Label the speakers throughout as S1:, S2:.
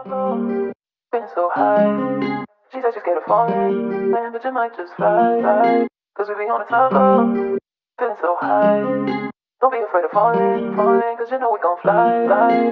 S1: top, feeling so high. She said she's scared of falling, man, but you might just fly. Cause we be on the top, feeling so high. Don't be afraid of falling, cause you know we gon' fly.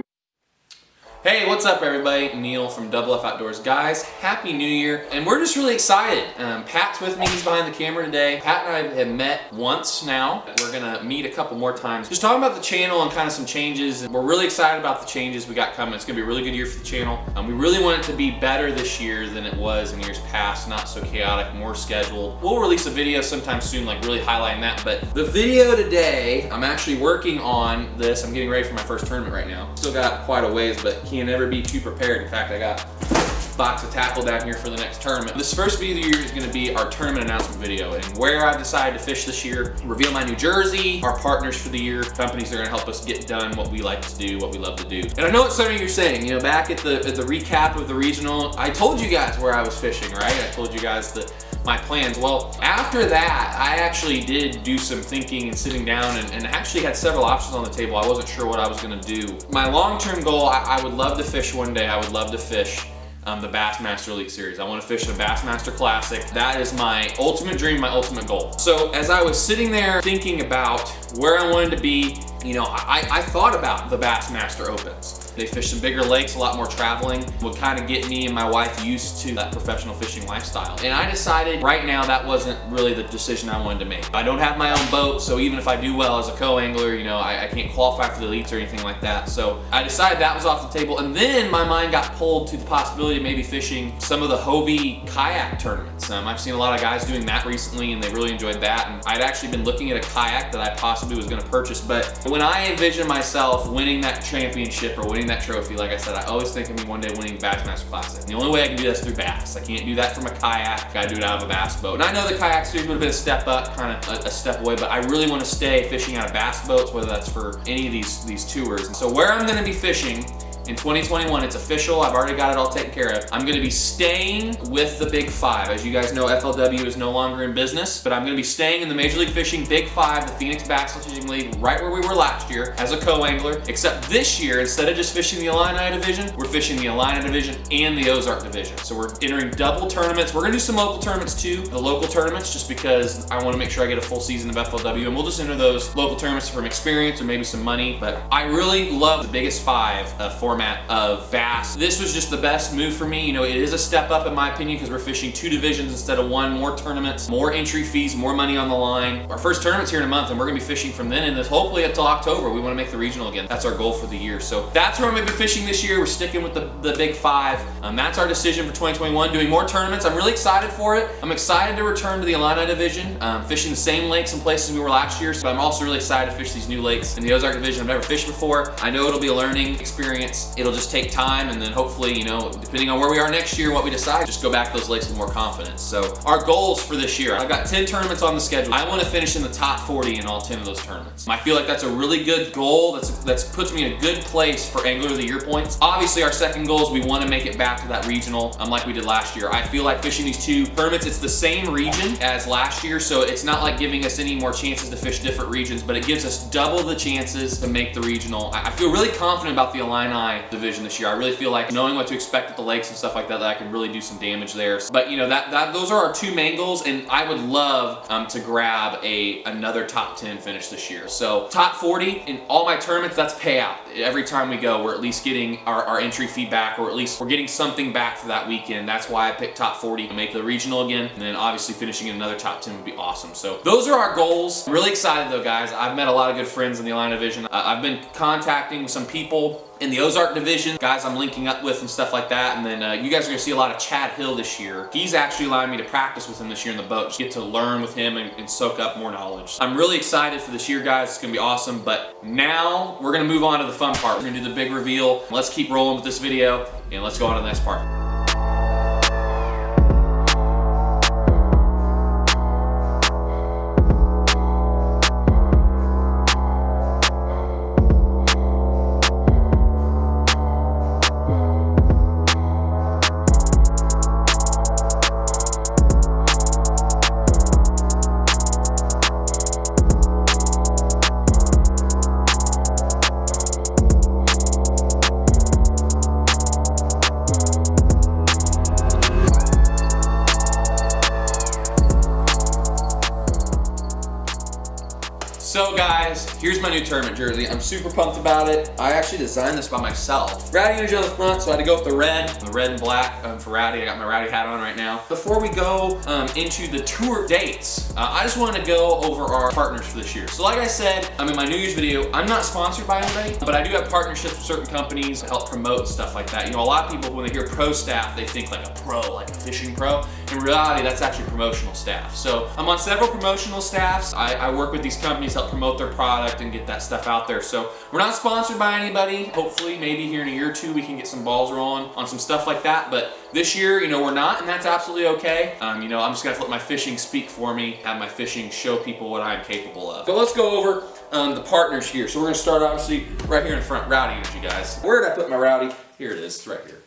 S2: Hey, what's up everybody? Neil from Double F Outdoors. Guys, Happy New Year. And we're just really excited. Pat's with me, he's behind the camera today. Pat and I have met once now. We're gonna meet a couple more times. Just talking about the channel and kind of some changes. And we're really excited about the changes we got coming. It's gonna be a really good year for the channel. We really want it to be better this year than it was in years past. Not so chaotic, more scheduled. We'll release a video sometime soon, like really highlighting that. But the video today, I'm actually working on this. I'm getting ready for my first tournament right now. Still got quite a ways, but can't never be too prepared. In fact, I got a box of tackle down here for the next tournament. This first video of the year is going to be our tournament announcement video and where I decided to fish this year, reveal my new jersey, our partners for the year, companies that are going to help us get done what we like to do, what we love to do. And I know what some of you are saying, you know, back at the recap of the regional, I told you guys where I was fishing, right? I told you guys my plans. Well, after that, I actually did do some thinking and sitting down and actually had several options on the table. I wasn't sure what I was gonna do. My long-term goal, I would love to fish one day. I would love to fish the Bassmaster Elite Series. I want to fish the Bassmaster Classic. That is my ultimate dream, my ultimate goal. So as I was sitting there thinking about where I wanted to be, you know, I thought about the Bassmaster Opens. They fish some bigger lakes, a lot more traveling, would kind of get me and my wife used to that professional fishing lifestyle. And I decided right now that wasn't really the decision I wanted to make. I don't have my own boat, so even if I do well as a co-angler, you know, I can't qualify for the elites or anything like that. So I decided that was off the table. And then my mind got pulled to the possibility of maybe fishing some of the Hobie kayak tournaments. I've seen a lot of guys doing that recently and they really enjoyed that. And I'd actually been looking at a kayak that I possibly was gonna purchase. But when I envision myself winning that championship or winning that trophy, like I said, I always think of me one day winning Bassmaster Classic. And the only way I can do that is through bass. I can't do that from a kayak. I gotta do it out of a bass boat. And I know the kayak series would have been a step up, kind of a step away, but I really want to stay fishing out of bass boats, whether that's for any of these tours. And so where I'm gonna be fishing in 2021, it's official, I've already got it all taken care of. I'm gonna be staying with the Big Five. As you guys know, FLW is no longer in business, but I'm gonna be staying in the Major League Fishing Big Five, the Phoenix Bass Fishing League, right where we were last year as a co-angler, except this year, instead of just fishing the Illini division, we're fishing the Illini division and the Ozark division. So we're entering double tournaments. We're gonna do some local tournaments too, the local tournaments, just because I wanna make sure I get a full season of FLW, and we'll just enter those local tournaments from experience or maybe some money. But I really love the Biggest Five format of bass. This was just the best move for me. You know, it is a step up in my opinion because we're fishing two divisions instead of one, more tournaments, more entry fees, more money on the line. Our first tournament's here in a month and we're gonna be fishing from then and this hopefully until October. We wanna make the regional again. That's our goal for the year. So that's where I'm gonna be fishing this year. We're sticking with the Big Five. That's our decision for 2021, doing more tournaments. I'm really excited for it. I'm excited to return to the Illini division, fishing the same lakes and places we were last year. So I'm also really excited to fish these new lakes in the Ozark division I've never fished before. I know it'll be a learning experience. It'll just take time, and then hopefully, you know, depending on where we are next year, what we decide, just go back to those lakes with more confidence. So our goals for this year, I've got 10 tournaments on the schedule. I want to finish in the top 40 in all 10 of those tournaments. I feel like that's a really good goal. That puts me in a good place for Angler of the Year points. Obviously, our second goal is we want to make it back to that regional, like we did last year. I feel like fishing these two tournaments, it's the same region as last year, so it's not like giving us any more chances to fish different regions, but it gives us double the chances to make the regional. I feel really confident about the Illini division this year. I really feel like knowing what to expect at the lakes and stuff like that, I can really do some damage there. But you know, those are our two main goals, and I would love to grab another top 10 finish this year. So top 40 in all my tournaments, that's payout. Every time we go, we're at least getting our entry fee back, or at least we're getting something back for that weekend. That's why I picked top 40 to make the regional again, and then obviously finishing in another top 10 would be awesome. So those are our goals. I'm really excited though, guys. I've met a lot of good friends in the Illini division. I've been contacting some people in the Ozark division, guys I'm linking up with and stuff like that. And then you guys are gonna see a lot of Chad Hill this year. He's actually allowing me to practice with him this year in the boat, just get to learn with him and soak up more knowledge. I'm really excited for this year, guys. It's gonna be awesome. But now we're gonna move on to the fun part. We're gonna do the big reveal. Let's keep rolling with this video and let's go on to the next part. So guys, here's my new tournament jersey. I'm super pumped about it. I actually designed this by myself. Rowdy energy on the front, so I had to go with the red and black for Rowdy. I got my Rowdy hat on right now. Before we go into the tour dates, I just wanted to go over our partners for this year. So like I said, in my New Year's video, I'm not sponsored by anybody, but I do have partnerships with certain companies to help promote stuff like that. You know, a lot of people, when they hear pro staff, they think like a pro, like a fishing pro. In reality, that's actually promotional staff. So I'm on several promotional staffs. I work with these companies, help promote their product and get that stuff out there. So we're not sponsored by anybody. Hopefully, maybe here in a year or two, we can get some balls rolling on some stuff like that. But this year, you know, we're not, and that's absolutely okay. You know, I'm just gonna let my fishing speak for me, have my fishing show people what I'm capable of. But let's go over the partners here. So we're gonna start obviously right here in front, Rowdy Energy, guys. Where did I put my Rowdy? Here it is, it's right here.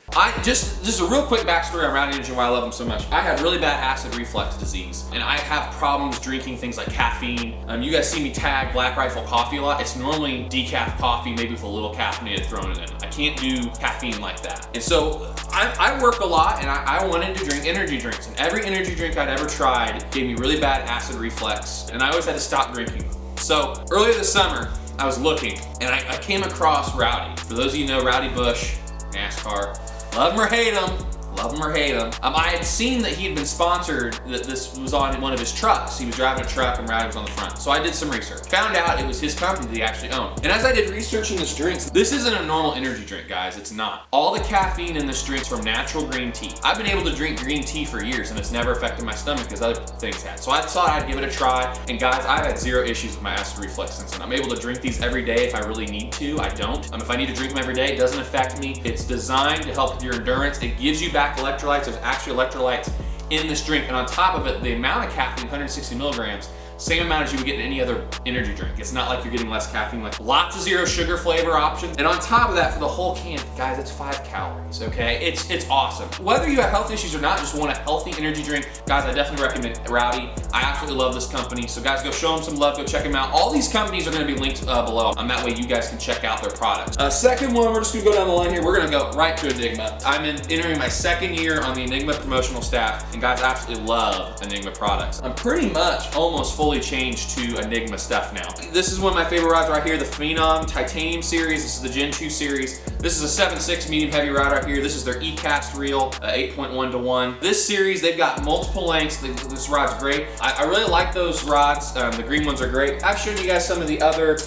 S2: Just a real quick backstory on Rowdy Energy and why I love them so much. I had really bad acid reflux disease, and I have problems drinking things like caffeine. You guys see me tag Black Rifle coffee a lot. It's normally decaf coffee, maybe with a little caffeinated thrown in it. I can't do caffeine like that. And so I work a lot, and I wanted to drink energy drinks, and every energy drink I'd ever tried gave me really bad acid reflux, and I always had to stop drinking. So earlier this summer, I was looking, and I came across Rowdy. For those of you who know Rowdy Bush, NASCAR, love him or hate him, love him or hate him. I had seen that he had been sponsored, that this was on one of his trucks. He was driving a truck and Rowdy was on the front. So I did some research. Found out it was his company that he actually owned. And as I did research in this drink, this isn't a normal energy drink, guys. It's not. All the caffeine in this drink is from natural green tea. I've been able to drink green tea for years and it's never affected my stomach as other things had. So I thought I'd give it a try. And guys, I've had zero issues with my acid reflux since then. I'm able to drink these every day if I really need to. I don't. If I need to drink them every day, it doesn't affect me. It's designed to help with your endurance. It gives you back electrolytes. There's actually electrolytes in this drink, and on top of it, the amount of caffeine, 160 milligrams, same amount as you would get in any other energy drink. It's not like you're getting less caffeine, like lots of zero sugar flavor options. And on top of that, for the whole can, guys, it's 5 calories, okay? It's awesome. Whether you have health issues or not, just want a healthy energy drink, guys, I definitely recommend Rowdy. I absolutely love this company. So guys, go show them some love, go check them out. All these companies are gonna be linked below. That way you guys can check out their products. Second one, we're just gonna go down the line here. We're gonna go right to Enigma. I'm entering my second year on the Enigma promotional staff, and guys, I absolutely love Enigma products. I'm pretty much almost fully changed to Enigma stuff now. This is one of my favorite rods right here, the Phenom Titanium series. This is the Gen 2 series. This is a 7.6 medium heavy rod right here. This is their E-Cast reel, 8.1 to 1. This series, they've got multiple lengths. This rod's great. I really like those rods. The green ones are great. I've shown you guys some of the other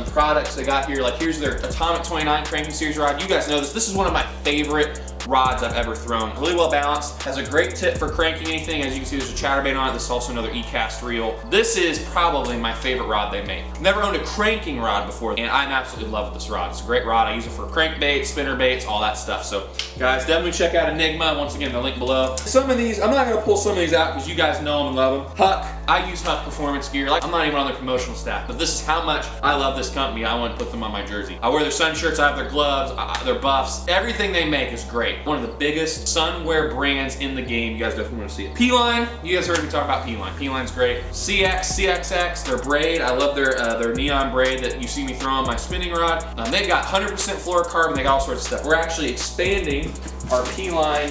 S2: products they got here. Like here's their Atomic 29 cranking series rod. You guys know this. This is one of my favorite rods I've ever thrown. Really well balanced, has a great tip for cranking anything. As you can see, there's a chatterbait on it. This is also another E-Cast reel. This is probably my favorite rod they make. Never owned a cranking rod before, and I'm absolutely in love with this rod. It's a great rod. I use it for crankbaits, spinner baits, all that stuff. So guys, definitely check out Enigma. Once again, the link below. Some of these, I'm not gonna pull some of these out because you guys know them and love them. Huck, I use Huck performance gear. Like, I'm not even on their promotional staff, but this is how much I love this company. I want to put them on my jersey. I wear their sun shirts, I have their gloves, their buffs. Everything they make is great. One of the biggest sunwear brands in the game. You guys definitely want to see it. P-Line, you guys heard me talk about P-Line. P-Line's great. CX, CXX, their braid. I love their neon braid that you see me throw on my spinning rod. They've got 100% fluorocarbon. They got all sorts of stuff. We're actually expanding our P-Line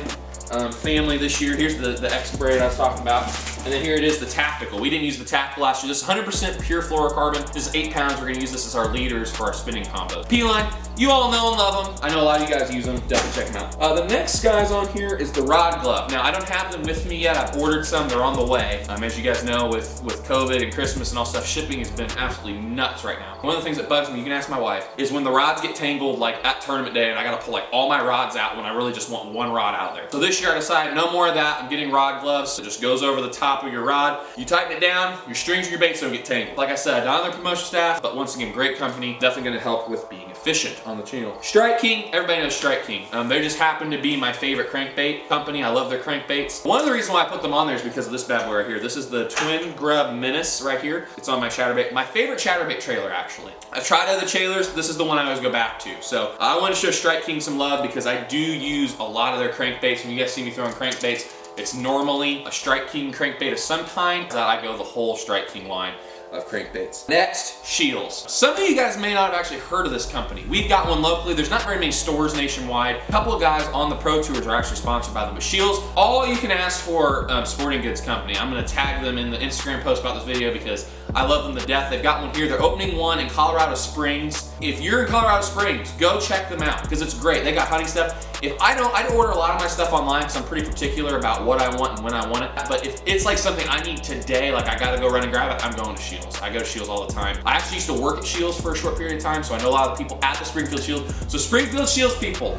S2: family this year. Here's the X braid I was talking about. And then here it is, the Tactical. We didn't use the Tactical last year. This is 100% pure fluorocarbon. This is 8 pounds. We're gonna use this as our leaders for our spinning combos. P-Line, you all know and love them. I know a lot of you guys use them. Definitely check them out. The next guys on here is the Rod Glove. Now, I don't have them with me yet. I've ordered some. They're on the way. As you guys know, with COVID and Christmas and all stuff, shipping has been absolutely nuts right now. One of the things that bugs me, you can ask my wife, is when the rods get tangled, like at tournament day, and I gotta pull like all my rods out when I really just want one rod out of there. So this year I decided no more of that. I'm getting rod gloves. It just goes over the top of your rod. You tighten it down, your strings and your baits don't get tangled. Like I said, not on their promotion staff, but once again, great company. Definitely gonna help with being efficient on the channel. Strike King, everybody knows Strike King. They just happen to be my favorite crankbait company. I love their crankbaits. One of the reasons why I put them on there is because of this bad boy right here. This is the Twin Grub Menace right here. It's on my chatterbait. My favorite chatterbait trailer, actually. I've tried other trailers. This is the one I always go back to. So I want to show Strike King some love because I do use a lot of their crankbaits. When you guys see me throwing crankbaits, it's normally a Strike King crankbait of some kind. I go the whole Strike King line. of crankbaits. Next, Scheels. Some of you guys may not have actually heard of this company. We've got one locally. There's not very many stores nationwide. A couple of guys on the Pro Tours are actually sponsored by them. But Scheels, all you can ask for sporting goods company. I'm gonna tag them in the Instagram post about this video because I love them to death. They've got one here. They're opening one in Colorado Springs. If you're in Colorado Springs, go check them out because it's great. They got hunting stuff. If I order a lot of my stuff online because I'm pretty particular about what I want and when I want it. But if it's like something I need today, like I gotta go run and grab it, I'm going to Scheels. I go to Scheels all the time. I actually used to work at Scheels for a short period of time, so I know a lot of the people at the Springfield Scheels. So Springfield Scheels people,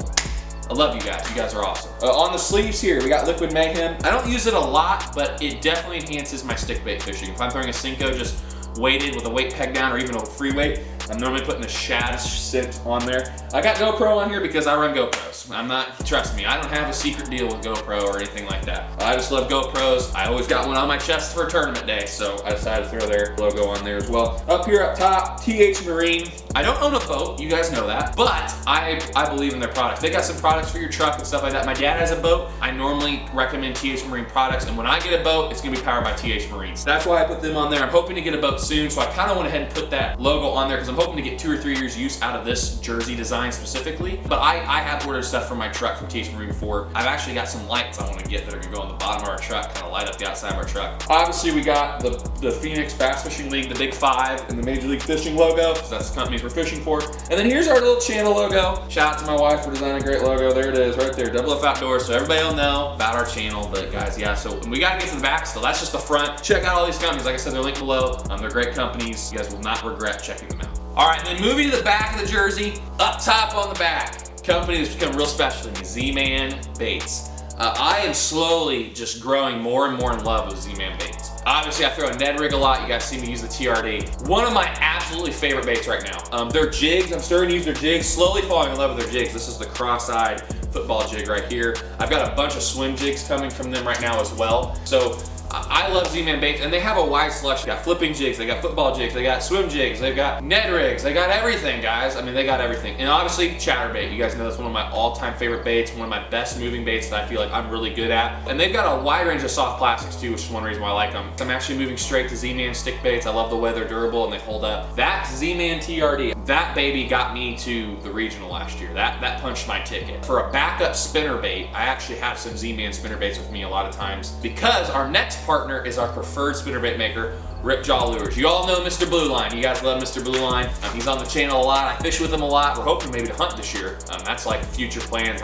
S2: I love you guys. You guys are awesome. On the sleeves here, we got Liquid Mayhem. I don't use it a lot, but it definitely enhances my stick bait fishing. If I'm throwing a Senko just weighted with a weight peg down or even a free weight, I'm normally putting a shad scent on there. I got GoPro on here because I run GoPros. I'm not, trust me, I don't have a secret deal with GoPro or anything like that. I just love GoPros. I always got one on my chest for a tournament day, so I decided to throw their logo on there as well. Up here up top, TH Marine. I don't own a boat, you guys know that, but I believe in their products. They got some products for your truck and stuff like that. My dad has a boat. I normally recommend TH Marine products, and when I get a boat, it's gonna be powered by TH Marines. That's why I put them on there. I'm hoping to get a boat soon, so I kind of went ahead and put that logo on there because I'm hoping to get 2 or 3 years use out of this jersey design specifically. But I have ordered stuff for my truck from TH Marine before. I've actually got some lights I want to get that are gonna go on the bottom of our truck, kind of light up the outside of our truck. Obviously, we got the Phoenix Bass Fishing League, the Big 5, and the Major League Fishing logo, because that's the companies we're fishing for. And then here's our little channel logo. Shout out to my wife for designing a great logo. There it is, right there, Double F Outdoors, so everybody will know about our channel. But guys, yeah, so we gotta get to the back still. That's just the front. Check out all these companies. Like I said, they're linked below. They're great companies. You guys will not regret checking them out. All right, then moving to the back of the jersey, up top on the back, company that's become real special to me, Z-Man Baits. I am slowly just growing more and more in love with Z-Man Baits. Obviously, I throw a Ned rig a lot. You guys see me use the TRD. One of my absolutely favorite baits right now. Their jigs, I'm starting to use their jigs, slowly falling in love with their jigs. This is the cross-eyed football jig right here. I've got a bunch of swim jigs coming from them right now as well. So I love Z-Man Baits, and they have a wide selection. They got flipping jigs, they got football jigs, they got swim jigs, they've got Ned rigs, they got everything, guys. I mean, they got everything. And obviously, chatterbait. You guys know that's one of my all-time favorite baits, one of my best moving baits that I feel like I'm really good at. And they've got a wide range of soft plastics too, which is one reason why I like them. I'm actually moving straight to Z-Man stick baits. I love the way they're durable and they hold up. That Z-Man TRD, that baby got me to the regional last year. That punched my ticket. For a backup spinner bait, I actually have some Z-Man spinner baits with me a lot of times because our next partner is our preferred spinnerbait maker, Ripjaw Lures. You all know Mr. Blue Line. You guys love Mr. Blue Line. He's on the channel a lot. I fish with him a lot. We're hoping maybe to hunt this year. That's like future plans.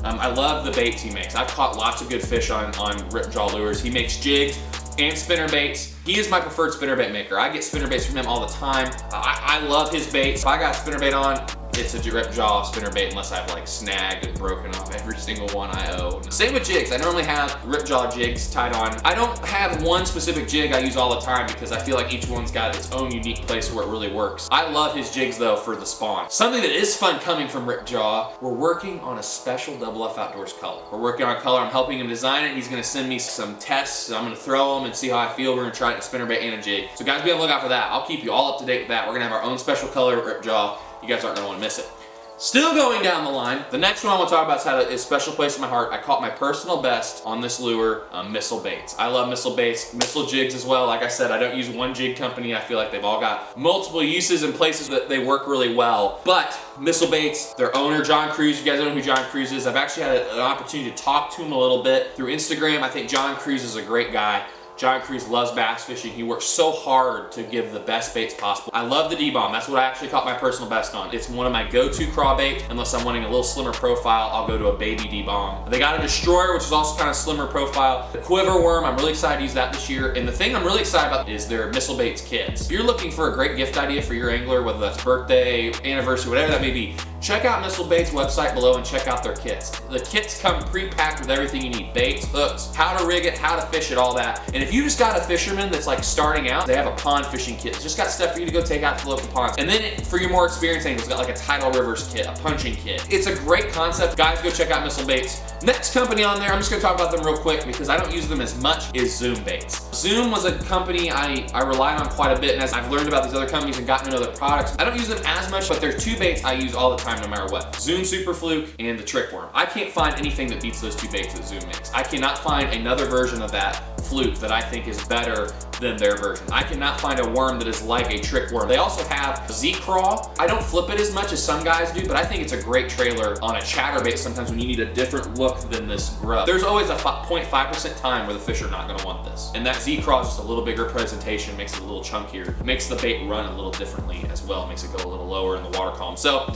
S2: I love the baits he makes. I've caught lots of good fish on Ripjaw Lures. He makes jigs and spinner baits. He is my preferred spinnerbait maker. I get spinner baits from him all the time. I love his baits. If I got a spinnerbait on, it's a Ripjaw spinnerbait unless I've like snagged and broken off every single one I own. Same with jigs. I normally have Ripjaw jigs tied on. I don't have one specific jig I use all the time because I feel like each one's got its own unique place where it really works. I love his jigs though for the spawn. Something that is fun coming from Ripjaw, we're working on a special Double F Outdoors color. We're working on a color. I'm helping him design it. He's gonna send me some tests. I'm gonna throw them and see how I feel. We're gonna try it in a spinnerbait and a jig. So guys, be on the lookout for that. I'll keep you all up to date with that. We're gonna have our own special color at Ripjaw. You guys aren't gonna wanna miss it. Still going down the line, the next one I want to talk about has a special place in my heart. I caught my personal best on this lure, Missile Baits. I love Missile Baits, Missile jigs as well. Like I said, I don't use one jig company. I feel like they've all got multiple uses and places that they work really well. But Missile Baits, their owner, John Cruz, you guys know who John Cruz is. I've actually had an opportunity to talk to him a little bit through Instagram. I think John Cruz is a great guy. John Cruz loves bass fishing. He works so hard to give the best baits possible. I love the D-Bomb. That's what I actually caught my personal best on. It's one of my go-to craw bait. Unless I'm wanting a little slimmer profile, I'll go to a baby D-Bomb. They got a Destroyer, which is also kind of slimmer profile. The Quiver Worm, I'm really excited to use that this year. And the thing I'm really excited about is their Missile Baits kits. If you're looking for a great gift idea for your angler, whether that's birthday, anniversary, whatever that may be, check out Missile Baits' website below and check out their kits. The kits come pre-packed with everything you need. Baits, hooks, how to rig it, how to fish it, all that. And if you just got a fisherman that's like starting out, they have a pond fishing kit. It's just got stuff for you to go take out to the local ponds. And then for your more experienced anglers, it's got like a tidal rivers kit, a punching kit. It's a great concept. Guys, go check out Missile Baits. Next company on there, I'm just gonna talk about them real quick because I don't use them as much, is Zoom Baits. Zoom was a company I relied on quite a bit, and as I've learned about these other companies and gotten to know their products, I don't use them as much, but there are two baits I use all the time no matter what. Zoom Super Fluke and the Trick Worm. I can't find anything that beats those two baits that Zoom makes. I cannot find another version of that fluke that I think is better than their version. I cannot find a worm that is like a trick worm. They also have Z-Crawl. I don't flip it as much as some guys do, but I think it's a great trailer on a chatterbait sometimes when you need a different look than this grub. There's always a 0.5% time where the fish are not gonna want this. And that Z-Crawl is just a little bigger presentation, makes it a little chunkier, makes the bait run a little differently as well, makes it go a little lower in the water column. So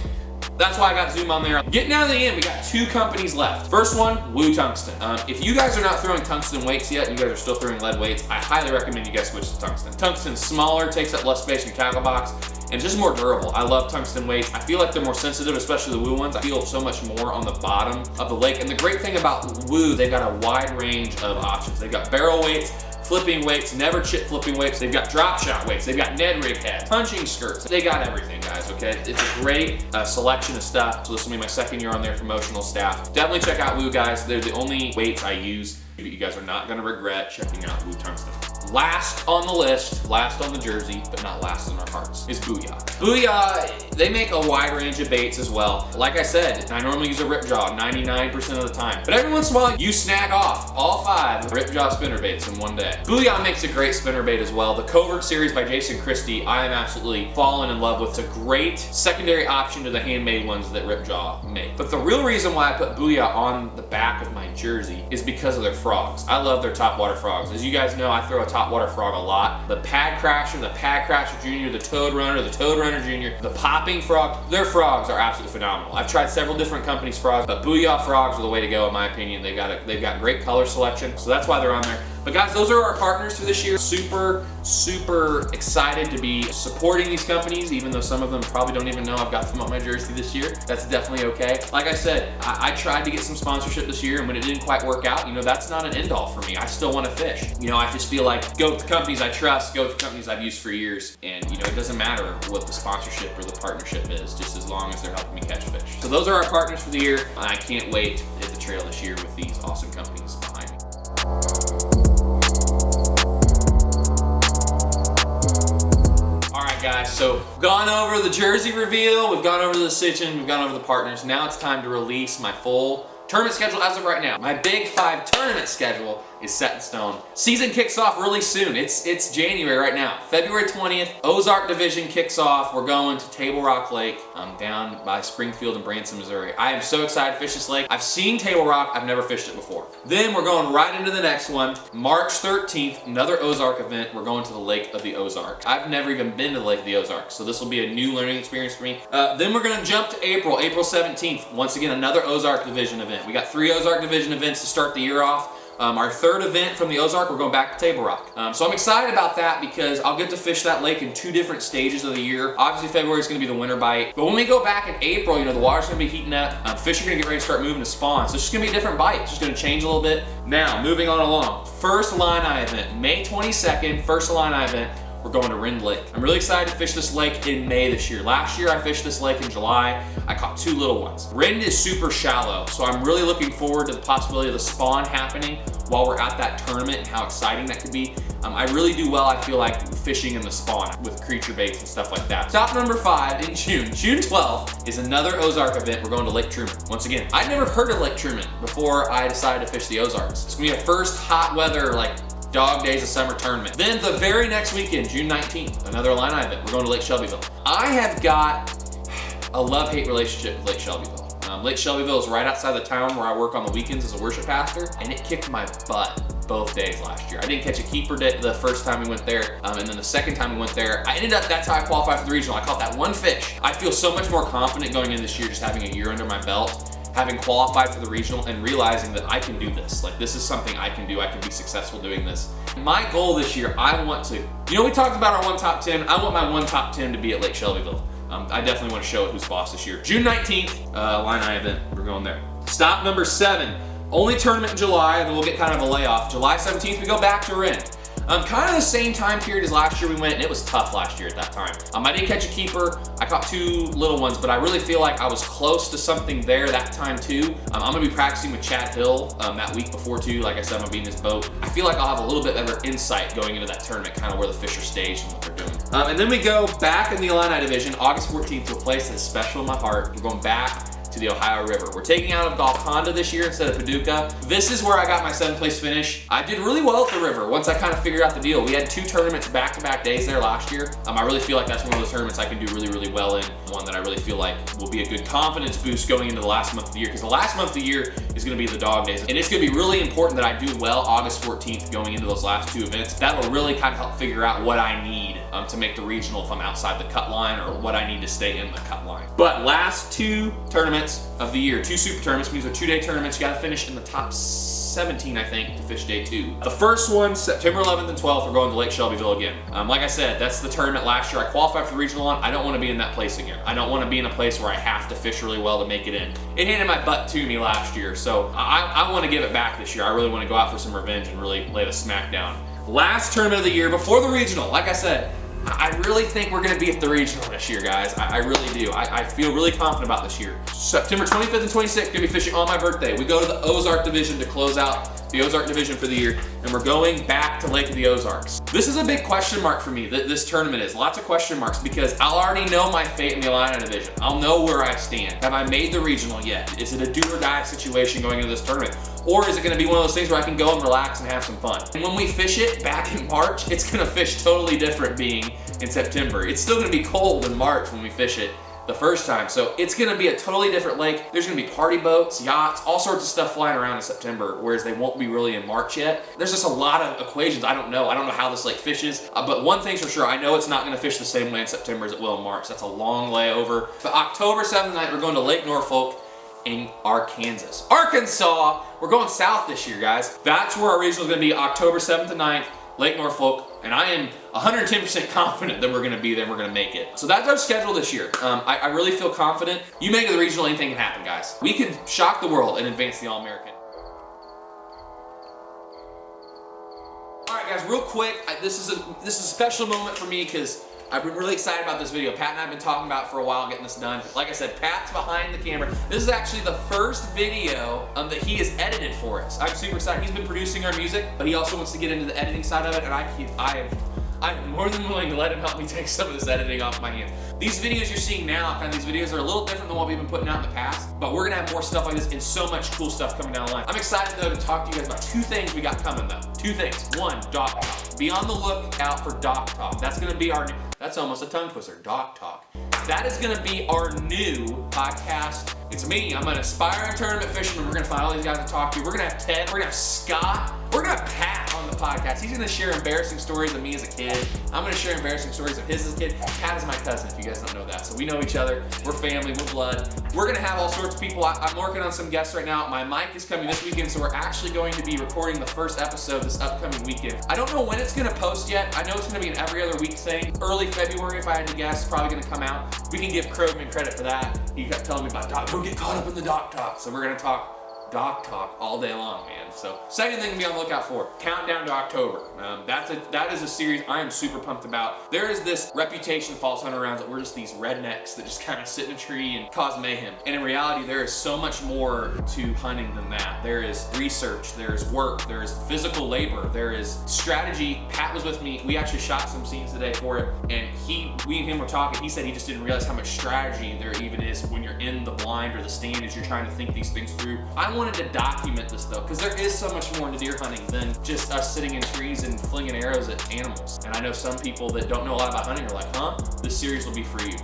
S2: that's why I got Zoom on there. Getting down to the end, we got 2 companies left. First one, Woo Tungsten. If you guys are not throwing tungsten weights yet, and you guys are still throwing lead weights, I highly recommend you guys switch to tungsten. Tungsten's smaller, takes up less space in your tackle box, and just more durable. I love tungsten weights. I feel like they're more sensitive, especially the Woo ones. I feel so much more on the bottom of the lake. And the great thing about Woo, they've got a wide range of options. They've got barrel weights, flipping weights, never chip flipping weights. They've got drop shot weights. They've got Ned rig heads, punching skirts. They got everything, guys, okay? It's a great selection of stuff. So this will be my second year on their promotional staff. Definitely check out Woo, guys. They're the only weights I use. You guys are not gonna regret checking out Woo Tungsten. Last on the list, last on the jersey, but not last in our hearts, is Booyah. Booyah, they make a wide range of baits as well. Like I said, I normally use a Ripjaw 99% of the time, but every once in a while, you snag off all 5 Ripjaw spinner baits in one day. Booyah makes a great spinner bait as well. The Covert series by Jason Christie, I am absolutely fallen in love with. It's a great secondary option to the handmade ones that Ripjaw make. But the real reason why I put Booyah on the back of my jersey is because of their frogs. I love their topwater frogs. As you guys know, I throw a topwater frog a lot. The Pad Crasher, the Pad Crasher Junior, the Toad Runner, the Toad Runner Junior, the Popping Frog, their frogs are absolutely phenomenal. I've tried several different companies' frogs, but Booyah frogs are the way to go in my opinion. They've got great color selection, so that's why they're on there. But guys, those are our partners for this year. Super, super excited to be supporting these companies, even though some of them probably don't even know I've got them on my jersey this year. That's definitely okay. Like I said, I tried to get some sponsorship this year, and when it didn't quite work out, you know, that's not an end all for me. I still want to fish. You know, I just feel like go with the companies I trust, go with the companies I've used for years, and you know, it doesn't matter what the sponsorship or the partnership is, just as long as they're helping me catch fish. So those are our partners for the year, and I can't wait to hit the trail this year with these awesome companies behind me. Guys, so we've gone over the jersey reveal, we've gone over the decision, we've gone over the partners. Now it's time to release my full tournament schedule as of right now. My Big 5 tournament schedule is set in stone. Season kicks off really soon. It's January right now. February 20th, Ozark Division kicks off. We're going to Table Rock Lake down by Springfield and Branson, Missouri. I am so excited to fish this lake. I've seen Table Rock, I've never fished it before. Then we're going right into the next one. March 13th, another Ozark event. We're going to the Lake of the Ozark. I've never even been to the Lake of the Ozark, so this will be a new learning experience for me. Then we're gonna jump to April 17th. Once again, another Ozark Division event. We got 3 Ozark Division events to start the year off. Our third event from the Ozark, we're going back to Table Rock. So I'm excited about that because I'll get to fish that lake in 2 different stages of the year. Obviously, February is going to be the winter bite. But when we go back in April, you know, the water's going to be heating up. Fish are going to get ready to start moving to spawn. So it's just going to be a different bite. It's just going to change a little bit. Now, moving on along. First Illini event, May 22nd, first Illini event. We're going to Rend Lake. I'm really excited to fish this lake in May this year. Last year I fished this lake in July. I caught 2 little ones. Rend is super shallow, so I'm really looking forward to the possibility of the spawn happening while we're at that tournament and how exciting that could be. I really do well, I feel like, fishing in the spawn with creature baits and stuff like that. Stop number 5 in June. June 12th is another Ozark event. We're going to Lake Truman. Once again, I'd never heard of Lake Truman before I decided to fish the Ozarks. It's gonna be a first hot weather, like dog days of summer tournament. Then the very next weekend, June 19th, another Illini event. We're going to Lake Shelbyville. I have got a love-hate relationship with Lake Shelbyville. Lake Shelbyville is right outside the town where I work on the weekends as a worship pastor, and it kicked my butt both days last year. I didn't catch a keeper the first time we went there, and then the second time we went there, that's how I qualified for the regional. I caught that 1 fish. I feel so much more confident going in this year, just having a year under my belt, having qualified for the regional and realizing that I can do this. Like, this is something I can do. I can be successful doing this. My goal this year, I want to, you know, we talked about our 1 top 10. I want my 1 top 10 to be at Lake Shelbyville. I definitely want to show it who's boss this year. June 19th, Illini event, we're going there. Stop number 7, only tournament in July, and then we'll get kind of a layoff. July 17th, we go back to Rend. Kind of the same time period as last year we went, and it was tough last year at that time. I didn't catch a keeper. I caught 2 little ones, but I really feel like I was close to something there that time too. I'm gonna be practicing with Chad Hill that week before too. Like I said, I'm gonna be in his boat. I feel like I'll have a little bit better insight going into that tournament, kind of where the fish are staged and what they're doing. And then we go back in the Illini division, August 14th, to a place that's special in my heart. We're going back to the Ohio River. We're taking out of Golconda this year instead of Paducah. This is where I got my 7th place finish. I did really well at the river once I kind of figured out the deal. We had 2 tournaments back-to-back days there last year. I really feel like that's one of those tournaments I can do really, really well in. One that I really feel like will be a good confidence boost going into the last month of the year, because the last month of the year is gonna be the dog days. And it's gonna be really important that I do well August 14th going into those last 2 events. That will really kind of help figure out what I need to make the regional if I'm outside the cut line, or what I need to stay in the cut line. But last 2 tournaments of the year, 2 super tournaments, means they're 2-day tournaments. You gotta finish in the top 17, I think, to fish day 2. The first one, September 11th and 12th, we're going to Lake Shelbyville again. Like I said, that's the tournament last year I qualified for the regional on. I don't want to be in that place again. I don't want to be in a place where I have to fish really well to make it in. It handed my butt to me last year, so I want to give it back this year. I really want to go out for some revenge and really lay the smack down. Last tournament of the year before the regional, like I said, I really think we're gonna be at the regional this year, guys. I really do. I feel really confident about this year. September 25th and 26th, gonna be fishing on my birthday. We go to the Ozark Division to close out the Ozark Division for the year, and we're going back to Lake of the Ozarks. This is a big question mark for me, this tournament is. Lots of question marks, because I'll already know my fate in the Illini Division. I'll know where I stand. Have I made the regional yet? Is it a do or die situation going into this tournament? Or is it gonna be one of those things where I can go and relax and have some fun? And when we fish it back in March, it's gonna fish totally different being in September. It's still gonna be cold in March when we fish it the first time. So it's gonna be a totally different lake. There's gonna be party boats, yachts, all sorts of stuff flying around in September, whereas they won't be really in March yet. There's just a lot of equations. I don't know how this lake fishes, but one thing's for sure, I know it's not gonna fish the same way in September as it will in March. That's a long layover. But October 7th and 9th, we're going to Lake Norfolk in Arkansas. We're going south this year, guys. That's where our regional is gonna be, October 7th and 9th, Lake Norfolk, and I am 110% confident that we're gonna be there and we're gonna make it. So that's our schedule this year. I really feel confident. You make it the regional, anything can happen, guys. We could shock the world and advance the All-American. All right, guys, real quick, this is a special moment for me because I've been really excited about this video. Pat and I have been talking about it for a while, getting this done. Like I said, Pat's behind the camera. This is actually the first video that he has edited for us. I'm super excited. He's been producing our music, but he also wants to get into the editing side of it, and I'm more than willing to let him help me take some of this editing off my hands. These videos you're seeing now, these videos are a little different than what we've been putting out in the past, but we're gonna have more stuff like this and so much cool stuff coming down the line. I'm excited though to talk to you guys about 2 things we got coming though. 2 things. 1, Doc Talk. Be on the lookout for Doc Talk. That's gonna be our new, that's almost a tongue twister, Doc Talk. That is gonna be our new podcast. It's me, I'm an aspiring tournament fisherman. We're gonna find all these guys to talk to. We're gonna have Ted, we're gonna have Scott, we're gonna have Pat on the podcast. He's gonna share embarrassing stories of me as a kid. I'm gonna share embarrassing stories of his as a kid. Pat is my cousin, if you guys don't know that. So we know each other, we're family, we're blood. We're gonna have all sorts of people. I'm working on some guests right now. My mic is coming this weekend, so we're actually going to be recording the first episode this upcoming weekend. I don't know when it's gonna post yet. I know it's gonna be an every other week thing. Early February, if I had to guess, probably gonna come out. We can give Krogman credit for that. He kept telling me about Doc, don't get caught up in the Doc Talk. So we're gonna talk Doc Talk all day long, man. So second thing to be on the lookout for, Countdown to October. That is a series I am super pumped about. There is this reputation false hunter rounds that we're just these rednecks that just kind of sit in a tree and cause mayhem. And in reality, there is so much more to hunting than that. There is research, there's work, there's physical labor, there is strategy. Pat was with me. We actually shot some scenes today for it, and we and him were talking. He said he just didn't realize how much strategy there even is when you're in the blind or the stand as you're trying to think these things through. I wanted to document this though, because there is so much more into deer hunting than just us sitting in trees and flinging arrows at animals. And I know some people that don't know a lot about hunting are like, huh? This series will be for you.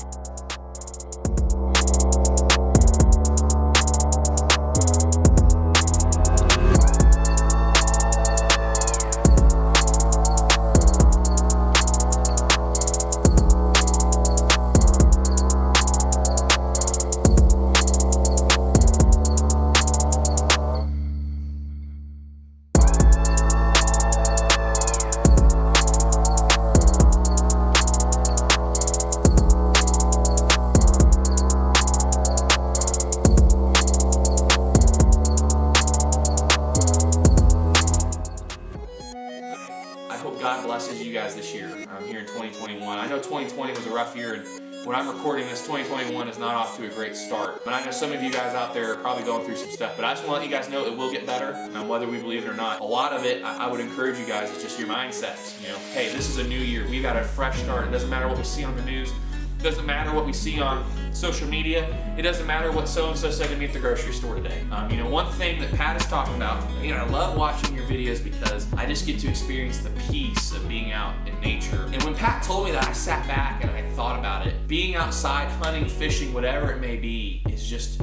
S2: God blesses you guys this year here in 2021. I know 2020 was a rough year, and when I'm recording this, 2021 is not off to a great start. But I know some of you guys out there are probably going through some stuff, but I just want to let you guys know it will get better, whether we believe it or not. A lot of it, I would encourage you guys, is just your mindset. You know, hey, this is a new year. We got a fresh start. It doesn't matter what we see on the news. It doesn't matter what we see on social media. It doesn't matter what so-and-so said to me at the grocery store today. You know, one thing that Pat is talking about, you know, I love watching your videos because I just get to experience the peace of being out in nature. And when Pat told me that, I sat back and I thought about it. Being outside, hunting, fishing, whatever it may be, is just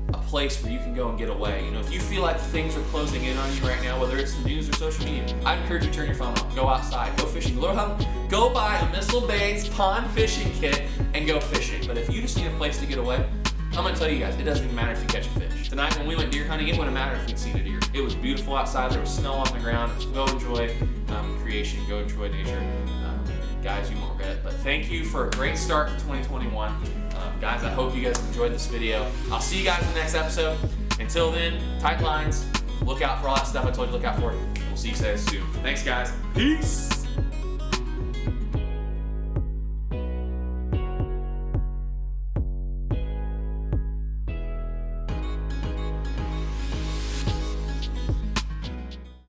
S2: a place where you can go and get away. You know, if you feel like things are closing in on you right now, whether it's the news or social media, I'd encourage you to turn your phone off. Go outside, go fishing. Go buy a Missile Baits pond fishing kit and go fishing. But if you just need a place to get away, I'm gonna tell you guys, it doesn't even matter if you catch a fish. Tonight when we went deer hunting, it wouldn't matter if we'd seen a deer. It was beautiful outside, there was snow on the ground. Go enjoy creation, go enjoy nature. Guys, you won't regret it. But thank you for a great start to 2021. Guys, I hope you guys enjoyed this video. I'll see you guys in the next episode. Until then, tight lines, look out for all that stuff I told you to look out for. We'll see you guys soon. Thanks, guys. Peace.